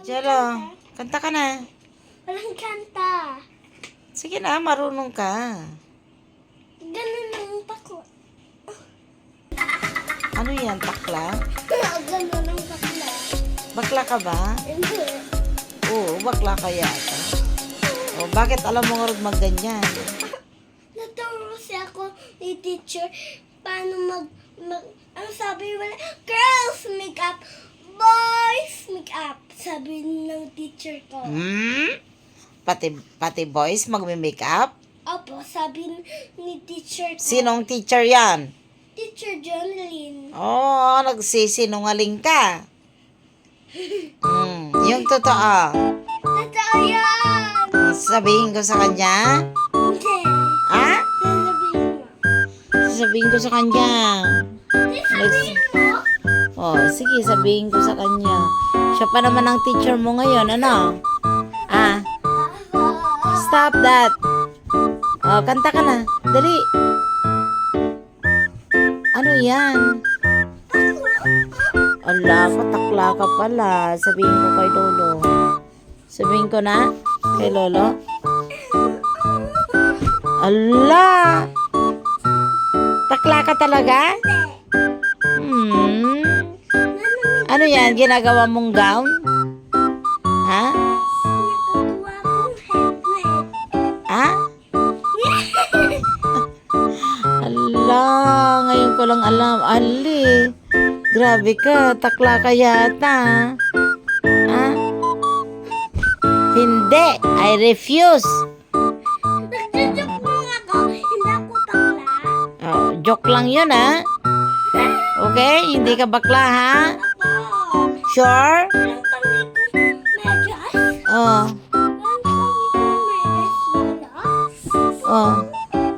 Jello, kanta ka na. Walang kanta. Sige na, marunong ka. Ganun ang bakla. Ano yan, takla? Ganun ang bakla. Bakla ka ba? Hindi. Oo, bakla ka yata. O, bakit alam mo nga rin magganyan? Naturo kasi ako ni teacher paano ang sabi wala, girls makeup, boys makeup, sabi ng teacher ko. Pati boys magme-makeup? Opo, sabi ni teacher ko. Sinong teacher yan? Teacher Jonalyn. Oo, nagsisinungaling ka. Yung totoo. Totoo yan! Sabihin ko sa kanya? Hindi. Ha? Sasabihin mo. Sabihin ko sa kanya. Sasabihin mo? Oh, sige, sabihin ko sa kanya. Siya pa naman ang teacher mo ngayon, ano? Ah, stop that. Oh, kanta ka na. Dali. Ano yan? Ala, patakla ka pala. Sabihin ko kay Lolo. Sabihin ko na kay Lolo. Ala! Takla ka talaga? Ano yan? Ginagawa mong gown? Ha? Nagagawa kong helmet. Ha? Ala, ngayon ko lang alam. Ali, grabe ka. Takla ka yata. Ha? Hindi. I refuse. Nagjojoke lang ako. Hindi ako takla. Oh, joke lang yun, ha? Okay? Hindi ka bakla, ha? Ako. Sure? Walang kami kong medyas. Oh. Walang kami kong medyas, Lola. Oh.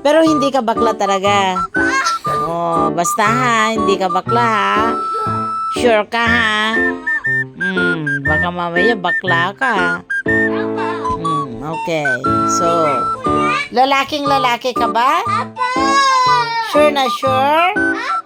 Pero hindi ka bakla talaga. Oh, basta ha, hindi ka bakla ha. Sure ka ha? Baka mamaya bakla ka. Okay. So, lalaking lalaki ka ba? Apa! Sure na sure? Apa!